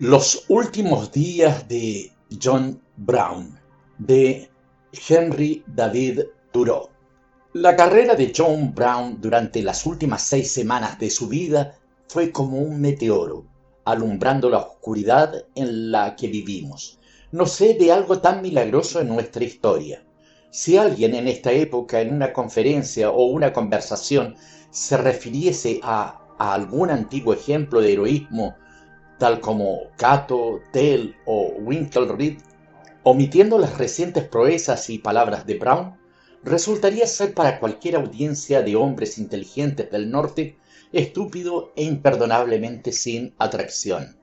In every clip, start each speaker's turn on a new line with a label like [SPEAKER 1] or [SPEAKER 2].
[SPEAKER 1] Los últimos días de John Brown, de Henry David Thoreau. La carrera de John Brown durante las últimas 6 semanas de su vida fue como un meteoro, alumbrando la oscuridad en la que vivimos. No sé de algo tan milagroso en nuestra historia. Si alguien en esta época, en una conferencia o una conversación, se refiriese a algún antiguo ejemplo de heroísmo, tal como Cato, Tell o Winkle Reed, omitiendo las recientes proezas y palabras de Brown, resultaría ser para cualquier audiencia de hombres inteligentes del norte estúpido e imperdonablemente sin atracción.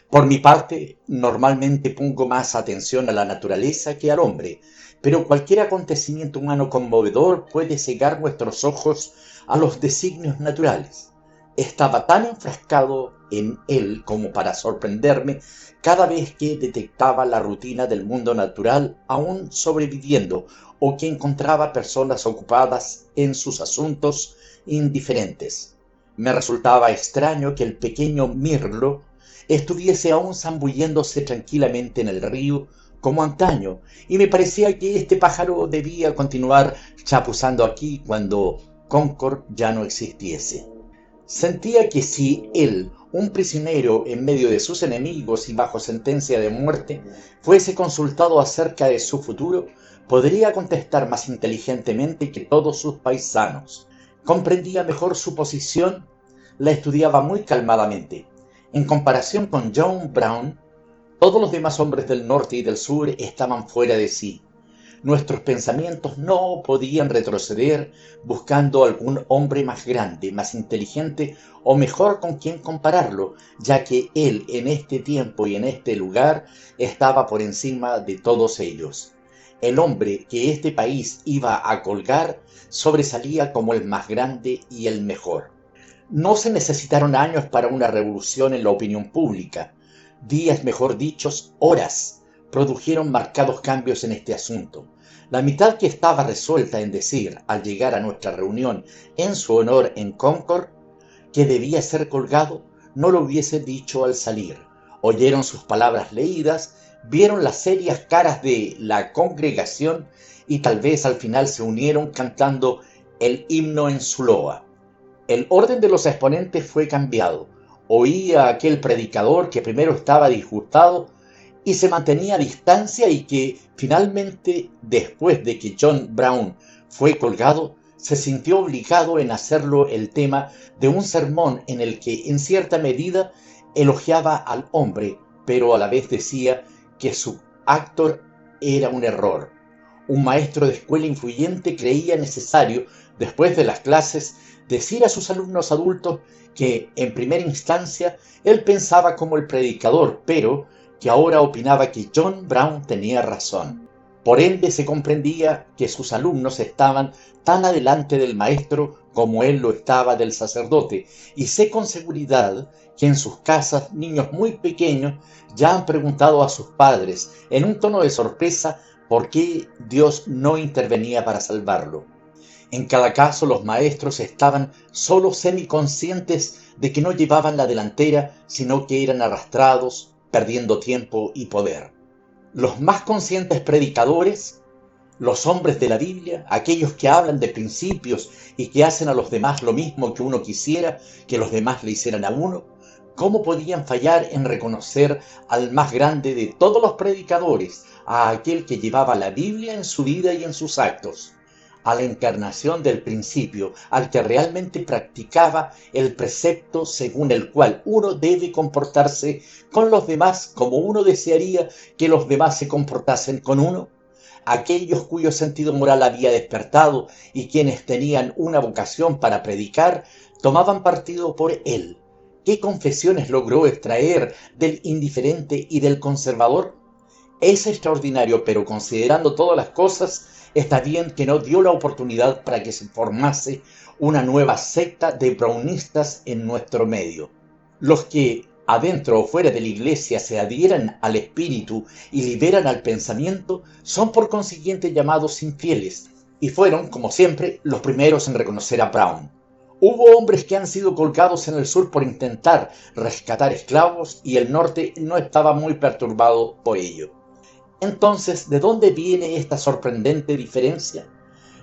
[SPEAKER 1] Por mi parte, normalmente pongo más atención a la naturaleza que al hombre, pero cualquier acontecimiento humano conmovedor puede cegar nuestros ojos a los designios naturales. Estaba tan enfrascado en él como para sorprenderme cada vez que detectaba la rutina del mundo natural aún sobreviviendo o que encontraba personas ocupadas en sus asuntos indiferentes. Me resultaba extraño que el pequeño mirlo estuviese aún zambulléndose tranquilamente en el río como antaño, y me parecía que este pájaro debía continuar chapuzando aquí cuando Concord ya no existiese. Sentía que si él, un prisionero en medio de sus enemigos y bajo sentencia de muerte, fuese consultado acerca de su futuro, podría contestar más inteligentemente que todos sus paisanos. Comprendía mejor su posición, la estudiaba muy calmadamente. En comparación con John Brown, todos los demás hombres del norte y del sur estaban fuera de sí. Nuestros pensamientos no podían retroceder buscando algún hombre más grande, más inteligente o mejor con quien compararlo, ya que él en este tiempo y en este lugar estaba por encima de todos ellos. El hombre que este país iba a colgar sobresalía como el más grande y el mejor. No se necesitaron años para una revolución en la opinión pública. Días, mejor dichos, horas, produjeron marcados cambios en este asunto. La mitad que estaba resuelta en decir, al llegar a nuestra reunión en su honor en Concord, que debía ser colgado, no lo hubiese dicho al salir. Oyeron sus palabras leídas, vieron las serias caras de la congregación y tal vez al final se unieron cantando el himno en su loa. El orden de los exponentes fue cambiado. Oí a aquel predicador que primero estaba disgustado y se mantenía a distancia y que finalmente, después de que John Brown fue colgado, se sintió obligado en hacerlo el tema de un sermón en el que, en cierta medida, elogiaba al hombre, pero a la vez decía que su actor era un error. Un maestro de escuela influyente creía necesario, después de las clases, decir a sus alumnos adultos que, en primera instancia, él pensaba como el predicador, pero que ahora opinaba que John Brown tenía razón. Por ende, se comprendía que sus alumnos estaban tan adelante del maestro como él lo estaba del sacerdote, y sé con seguridad que en sus casas niños muy pequeños ya han preguntado a sus padres, en un tono de sorpresa, por qué Dios no intervenía para salvarlo. En cada caso, los maestros estaban solo semiconscientes de que no llevaban la delantera, sino que eran arrastrados, perdiendo tiempo y poder. Los más conscientes predicadores, los hombres de la Biblia, aquellos que hablan de principios y que hacen a los demás lo mismo que uno quisiera que los demás le hicieran a uno, ¿cómo podían fallar en reconocer al más grande de todos los predicadores, a aquel que llevaba la Biblia en su vida y en sus actos? A la encarnación del principio, al que realmente practicaba el precepto según el cual uno debe comportarse con los demás como uno desearía que los demás se comportasen con uno. Aquellos cuyo sentido moral había despertado y quienes tenían una vocación para predicar, tomaban partido por él. ¿Qué confesiones logró extraer del indiferente y del conservador? Es extraordinario, pero considerando todas las cosas, está bien que no dio la oportunidad para que se formase una nueva secta de brownistas en nuestro medio. Los que, adentro o fuera de la iglesia, se adhieran al espíritu y liberan al pensamiento, son por consiguiente llamados infieles, y fueron, como siempre, los primeros en reconocer a Brown. Hubo hombres que han sido colgados en el sur por intentar rescatar esclavos y el norte no estaba muy perturbado por ello. Entonces, ¿de dónde viene esta sorprendente diferencia?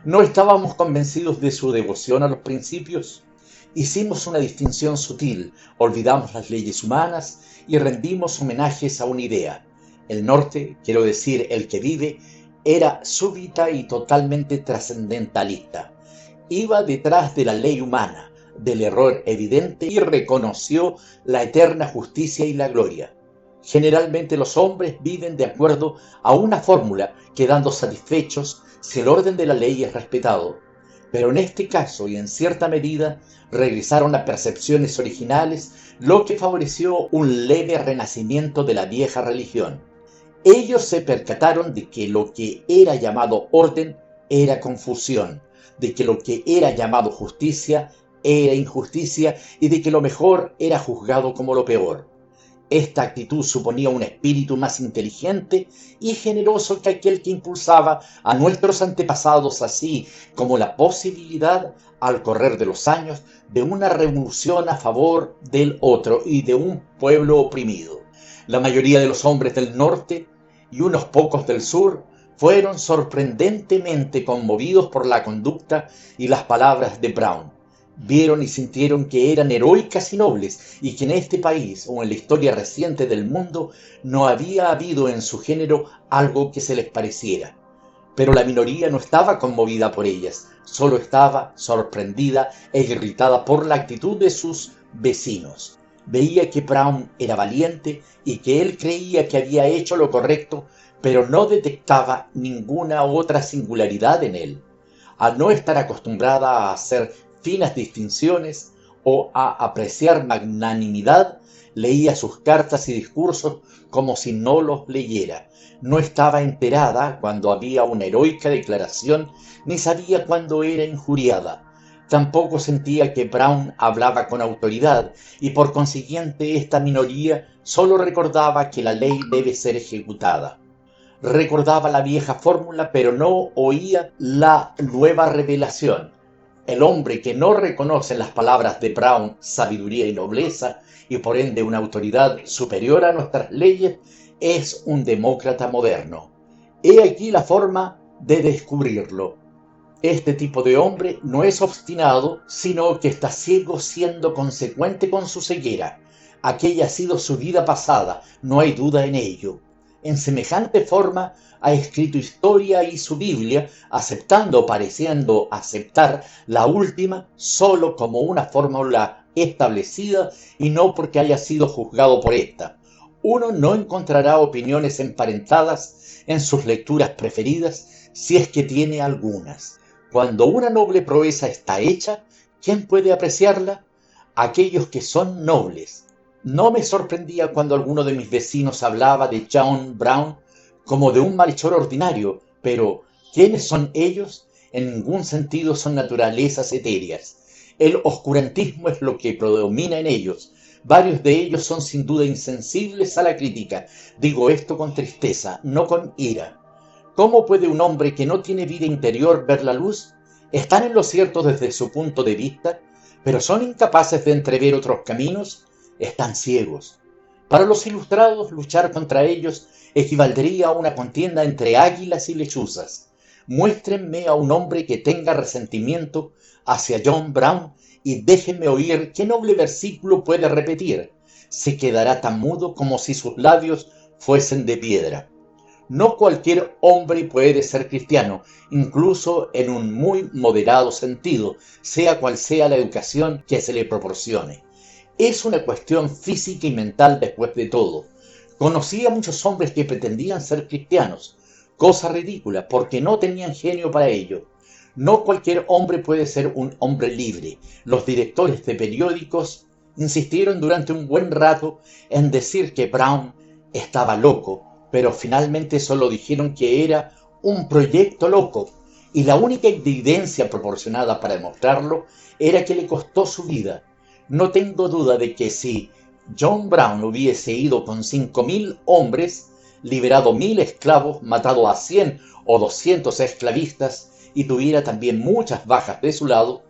[SPEAKER 1] ¿No estábamos convencidos de su devoción a los principios? Hicimos una distinción sutil, olvidamos las leyes humanas y rendimos homenajes a una idea. El norte, quiero decir el que vive, era súbita y totalmente trascendentalista. Iba detrás de la ley humana, del error evidente y reconoció la eterna justicia y la gloria. Generalmente los hombres viven de acuerdo a una fórmula, quedando satisfechos si el orden de la ley es respetado. Pero en este caso y en cierta medida regresaron a percepciones originales, lo que favoreció un leve renacimiento de la vieja religión. Ellos se percataron de que lo que era llamado orden era confusión, de que lo que era llamado justicia era injusticia y de que lo mejor era juzgado como lo peor. Esta actitud suponía un espíritu más inteligente y generoso que aquel que impulsaba a nuestros antepasados, así como la posibilidad, al correr de los años, de una revolución a favor del otro y de un pueblo oprimido. La mayoría de los hombres del norte y unos pocos del sur fueron sorprendentemente conmovidos por la conducta y las palabras de Brown. Vieron y sintieron que eran heroicas y nobles, y que en este país o en la historia reciente del mundo no había habido en su género algo que se les pareciera. Pero la minoría no estaba conmovida por ellas, solo estaba sorprendida e irritada por la actitud de sus vecinos. Veía que Brown era valiente y que él creía que había hecho lo correcto, pero no detectaba ninguna otra singularidad en él. Al no estar acostumbrada a hacer finas distinciones o a apreciar magnanimidad, leía sus cartas y discursos como si no los leyera. No estaba enterada cuando había una heroica declaración, ni sabía cuándo era injuriada. Tampoco sentía que Brown hablaba con autoridad, y por consiguiente esta minoría solo recordaba que la ley debe ser ejecutada. Recordaba la vieja fórmula, pero no oía la nueva revelación. El hombre que no reconoce las palabras de Brown, sabiduría y nobleza, y por ende una autoridad superior a nuestras leyes, es un demócrata moderno. He aquí la forma de descubrirlo. Este tipo de hombre no es obstinado, sino que está ciego siendo consecuente con su ceguera. Aquella ha sido su vida pasada, no hay duda en ello. En semejante forma ha escrito historia y su Biblia, aceptando o pareciendo aceptar la última solo como una fórmula establecida y no porque haya sido juzgado por esta. Uno no encontrará opiniones emparentadas en sus lecturas preferidas, si es que tiene algunas. Cuando una noble proeza está hecha, ¿quién puede apreciarla? Aquellos que son nobles. No me sorprendía cuando alguno de mis vecinos hablaba de John Brown como de un malhechor ordinario, pero ¿quiénes son ellos? En ningún sentido son naturalezas etéreas. El oscurantismo es lo que predomina en ellos. Varios de ellos son sin duda insensibles a la crítica. Digo esto con tristeza, no con ira. ¿Cómo puede un hombre que no tiene vida interior ver la luz? Están en lo cierto desde su punto de vista, pero son incapaces de entrever otros caminos. Están ciegos. Para los ilustrados, luchar contra ellos equivaldría a una contienda entre águilas y lechuzas. Muéstrenme a un hombre que tenga resentimiento hacia John Brown y déjenme oír qué noble versículo puede repetir. Se quedará tan mudo como si sus labios fuesen de piedra. No cualquier hombre puede ser cristiano, incluso en un muy moderado sentido, sea cual sea la educación que se le proporcione. Es una cuestión física y mental después de todo. Conocí a muchos hombres que pretendían ser cristianos, cosa ridícula porque no tenían genio para ello. No cualquier hombre puede ser un hombre libre. Los directores de periódicos insistieron durante un buen rato en decir que Brown estaba loco, pero finalmente solo dijeron que era un proyecto loco, y la única evidencia proporcionada para demostrarlo era que le costó su vida. No tengo duda de que si John Brown hubiese ido con 5.000 hombres, liberado 1.000 esclavos, matado a 100 o 200 esclavistas y tuviera también muchas bajas de su lado,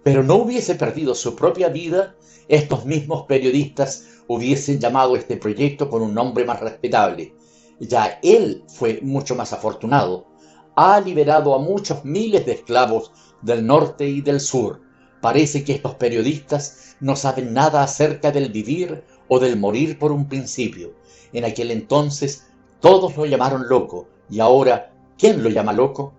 [SPEAKER 1] pero no hubiese perdido su propia vida, estos mismos periodistas hubiesen llamado este proyecto con un nombre más respetable. Ya él fue mucho más afortunado. Ha liberado a muchos miles de esclavos del norte y del sur. Parece que estos periodistas no saben nada acerca del vivir o del morir por un principio. En aquel entonces todos lo llamaron loco, y ahora, ¿quién lo llama loco?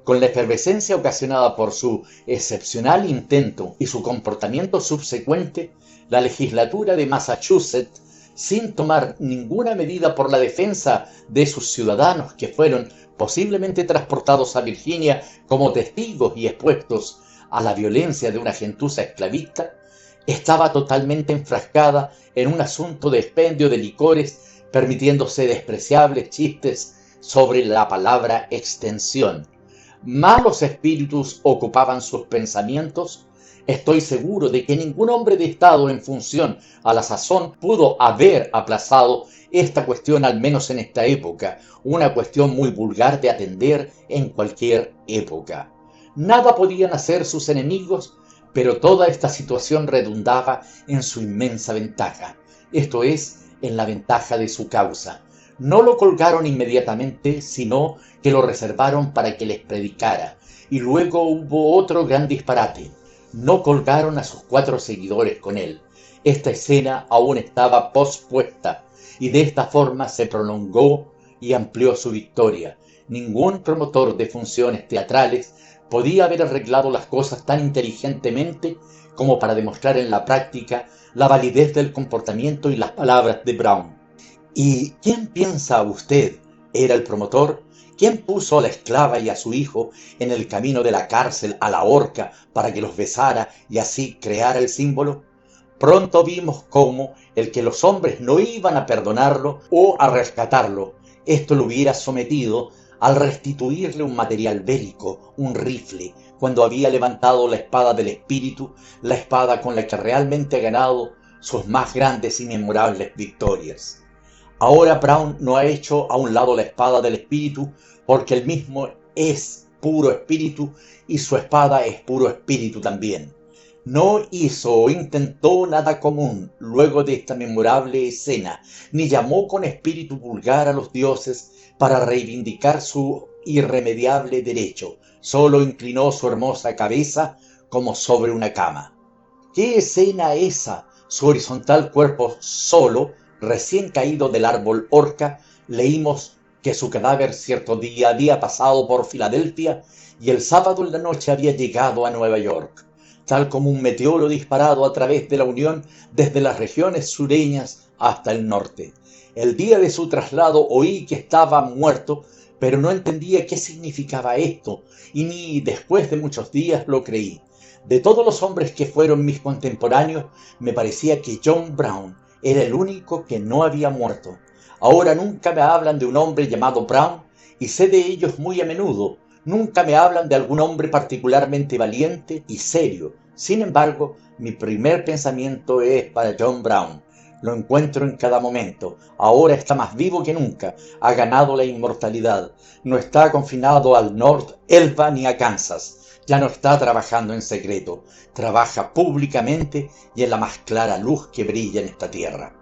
[SPEAKER 1] Con la efervescencia ocasionada por su excepcional intento y su comportamiento subsecuente, la legislatura de Massachusetts, sin tomar ninguna medida por la defensa de sus ciudadanos que fueron posiblemente transportados a Virginia como testigos y expuestos a la violencia de una gentuza esclavista, estaba totalmente enfrascada en un asunto de expendio de licores, permitiéndose despreciables chistes sobre la palabra extensión. Malos espíritus ocupaban sus pensamientos. Estoy seguro de que ningún hombre de Estado en función a la sazón pudo haber aplazado esta cuestión, al menos en esta época, una cuestión muy vulgar de atender en cualquier época. Nada podían hacer sus enemigos, pero toda esta situación redundaba en su inmensa ventaja, esto es, en la ventaja de su causa. No lo colgaron inmediatamente, sino que lo reservaron para que les predicara, y luego hubo otro gran disparate. No colgaron a sus 4 seguidores con él. Esta escena aún estaba pospuesta, y de esta forma se prolongó y amplió su victoria. Ningún promotor de funciones teatrales podía haber arreglado las cosas tan inteligentemente como para demostrar en la práctica la validez del comportamiento y las palabras de Brown. ¿Y quién piensa usted era el promotor? ¿Quién puso a la esclava y a su hijo en el camino de la cárcel a la horca para que los besara y así creara el símbolo? Pronto vimos cómo el que los hombres no iban a perdonarlo o a rescatarlo, esto lo hubiera sometido al restituirle un material bélico, un rifle, cuando había levantado la espada del espíritu, la espada con la que realmente ha ganado sus más grandes y memorables victorias. Ahora Brown no ha hecho a un lado la espada del espíritu, porque él mismo es puro espíritu y su espada es puro espíritu también. No hizo o intentó nada común luego de esta memorable escena, ni llamó con espíritu vulgar a los dioses para reivindicar su irremediable derecho. Solo inclinó su hermosa cabeza como sobre una cama. ¿Qué escena esa? Su horizontal cuerpo solo, recién caído del árbol orca, leímos que su cadáver cierto día había pasado por Filadelfia y el sábado en la noche había llegado a Nueva York, tal como un meteoro disparado a través de la Unión desde las regiones sureñas hasta el norte. El día de su traslado oí que estaba muerto, pero no entendía qué significaba esto, y ni después de muchos días lo creí. De todos los hombres que fueron mis contemporáneos, me parecía que John Brown era el único que no había muerto. Ahora nunca me hablan de un hombre llamado Brown, y sé de ellos muy a menudo. Nunca me hablan de algún hombre particularmente valiente y serio. Sin embargo, mi primer pensamiento es para John Brown. Lo encuentro en cada momento. Ahora está más vivo que nunca. Ha ganado la inmortalidad. No está confinado al North Elba ni a Kansas. Ya no está trabajando en secreto. Trabaja públicamente y en la más clara luz que brilla en esta tierra.